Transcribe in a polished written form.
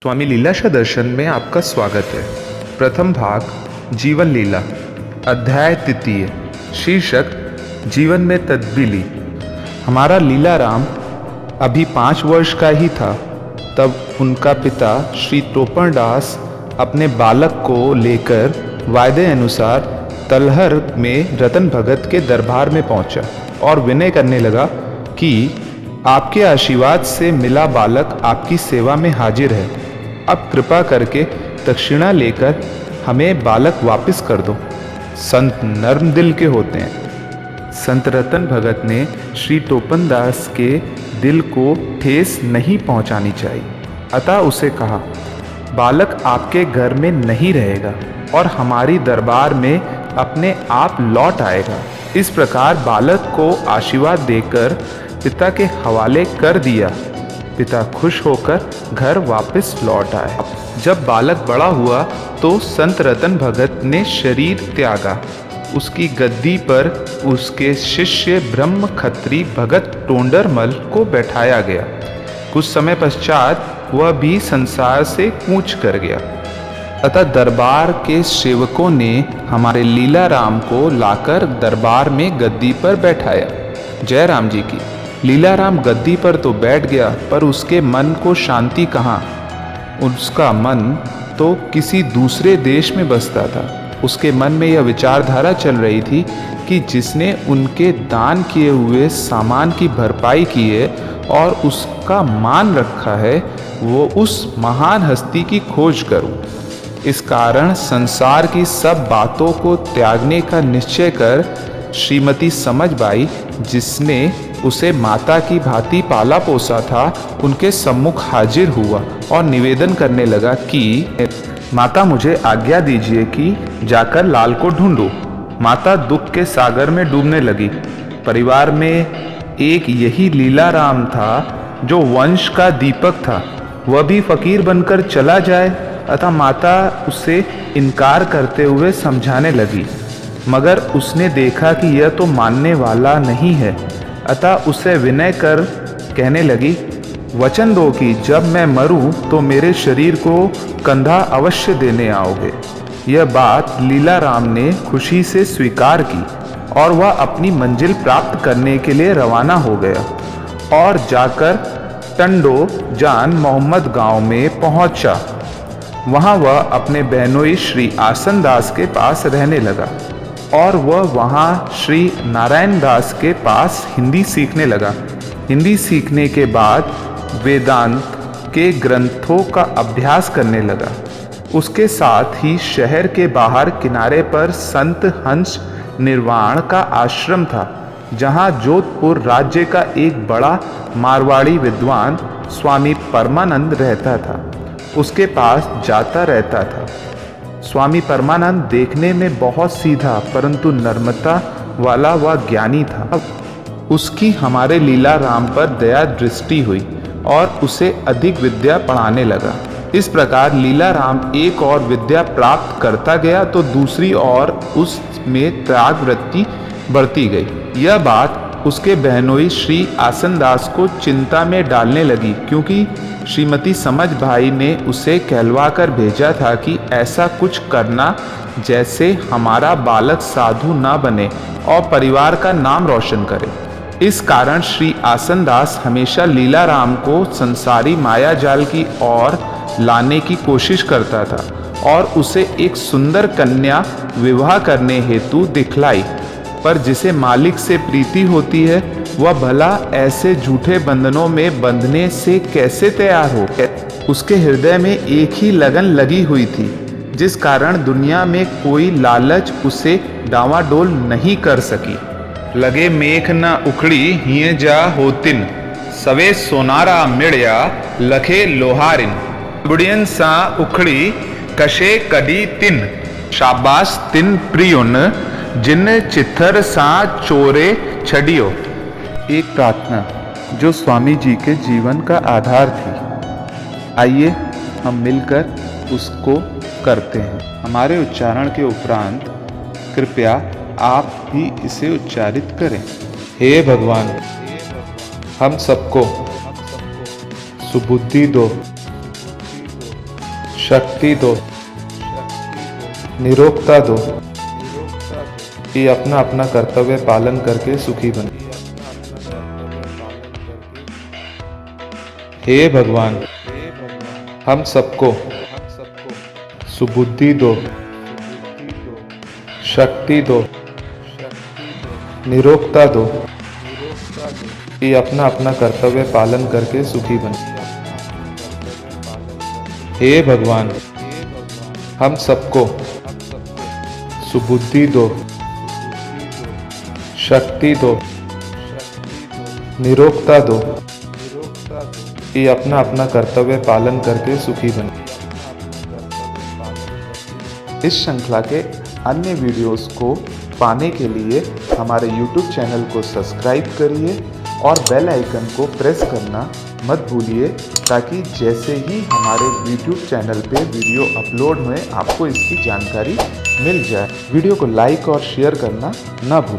स्वामी लीलाशाह दर्शन में आपका स्वागत है। प्रथम भाग जीवन लीला, अध्याय तृतीय, शीर्षक जीवन में तब्दीली। हमारा लीलाराम अभी 5 वर्ष का ही था तब उनका पिता श्री टोपरदास अपने बालक को लेकर वायदे अनुसार तलहर में रतन भगत के दरबार में पहुंचा और विनय करने लगा कि आपके आशीर्वाद से मिला बालक आपकी सेवा में हाजिर है। अब कृपा करके दक्षिणा लेकर हमें बालक वापस कर दो। संत नर्म दिल के होते हैं। संत रतन भगत ने श्री टोपनदास के दिल को ठेस नहीं पहुंचानी चाहिए, अतः उसे कहा, बालक आपके घर में नहीं रहेगा और हमारी दरबार में अपने आप लौट आएगा। इस प्रकार बालक को आशीर्वाद देकर पिता के हवाले कर दिया। पिता खुश होकर घर वापस लौट आए। जब बालक बड़ा हुआ तो संत रतन भगत ने शरीर त्यागा। उसकी गद्दी पर उसके शिष्य ब्रह्म खत्री भगत टोंडरमल को बैठाया गया। कुछ समय पश्चात वह भी संसार से कूच कर गया। अतः दरबार के सेवकों ने हमारे लीलाराम को लाकर दरबार में गद्दी पर बैठाया। जय राम जी की। लीलाराम गद्दी पर तो बैठ गया, पर उसके मन को शांति कहाँ। उसका मन तो किसी दूसरे देश में बसता था। उसके मन में यह विचारधारा चल रही थी कि जिसने उनके दान किए हुए सामान की भरपाई की है और उसका मान रखा है, वो उस महान हस्ती की खोज करूं। इस कारण संसार की सब बातों को त्यागने का निश्चय कर श्रीमती समझबाई, जिसने उसे माता की भांति पाला पोसा था, उनके सम्मुख हाजिर हुआ और निवेदन करने लगा कि माता मुझे आज्ञा दीजिए कि जाकर लाल को ढूंढूं। माता दुख के सागर में डूबने लगी। परिवार में एक यही लीलाराम था जो वंश का दीपक था। वह भी फकीर बनकर चला जाए, अतः माता उसे इनकार करते हुए समझाने लगी, मगर उसने देखा कि यह तो मानने वाला नहीं है, अतः उसे विनय कर कहने लगी, वचन दो कि जब मैं मरूं तो मेरे शरीर को कंधा अवश्य देने आओगे। यह बात लीलाराम ने खुशी से स्वीकार की और वह अपनी मंजिल प्राप्त करने के लिए रवाना हो गया और जाकर टंडो जान मोहम्मद गांव में पहुंचा। वहां वह अपने बहनोई श्री आसन दास के पास रहने लगा और वह वहाँ श्री नारायण दास के पास हिंदी सीखने लगा। हिंदी सीखने के बाद वेदांत के ग्रंथों का अभ्यास करने लगा। उसके साथ ही शहर के बाहर किनारे पर संत हंस निर्वाण का आश्रम था, जहाँ जोधपुर राज्य का एक बड़ा मारवाड़ी विद्वान स्वामी परमानंद रहता था। उसके पास जाता रहता था। स्वामी परमानंद देखने में बहुत सीधा परंतु नम्रता वाला व ज्ञानी था। उसकी हमारे लीलाराम पर दया दृष्टि हुई और उसे अधिक विद्या पढ़ाने लगा। इस प्रकार लीलाराम एक और विद्या प्राप्त करता गया तो दूसरी ओर उसमें त्याग वृत्ति बढ़ती गई। यह बात उसके बहनोई श्री आसनदास को चिंता में डालने लगी, क्योंकि श्रीमती समझभाई ने उसे कहलवा कर भेजा था कि ऐसा कुछ करना जैसे हमारा बालक साधु ना बने और परिवार का नाम रोशन करे। इस कारण श्री आसनदास हमेशा लीलाराम को संसारी माया जाल की ओर लाने की कोशिश करता था और उसे एक सुंदर कन्या विवाह करने हेतु दिखलाई, पर जिसे मालिक से प्रीति होती है वह भला ऐसे झूठे बंधनों में बंधने से कैसे तैयार हो। उसके हृदय में एक ही लगन लगी हुई थी, जिस कारण दुनिया में कोई लालच उसे डावाडोल नहीं कर सकी। लगे मेघ न उखड़ी हिये जा होतिन, सवे सोनारा मिड़या लखे लोहारिन। बुढ़ियन सा उखड़ी कशे कडी तिन, शाबाश तिन प्रियुन जिन चित्थर सा चोरे छड़ियो। एक प्रार्थना जो स्वामी जी के जीवन का आधार थी। आइए हम मिलकर उसको करते हैं। हमारे उच्चारण के उपरांत कृपया आप भी इसे उच्चारित करें। हे भगवान, हम सबको सुबुद्धि दो, शक्ति दो, निरोगता दो कि अपना अपना कर्तव्य पालन करके सुखी बने। हे भगवान, हम सबको सुबुद्धि दो, शक्ति दो, निरोगता दो कि अपना अपना कर्तव्य पालन करके सुखी बने। हे भगवान, हम सबको सुबुद्धि दो, शक्ति दो, निरोगता दो कि अपना अपना कर्तव्य पालन करके सुखी बने। इस श्रृंखला के अन्य वीडियोस को पाने के लिए हमारे YouTube चैनल को सब्सक्राइब करिए और बेल आइकन को प्रेस करना मत भूलिए, ताकि जैसे ही हमारे YouTube चैनल पे वीडियो अपलोड हुए आपको इसकी जानकारी मिल जाए। वीडियो को लाइक और शेयर करना ना भूलिए।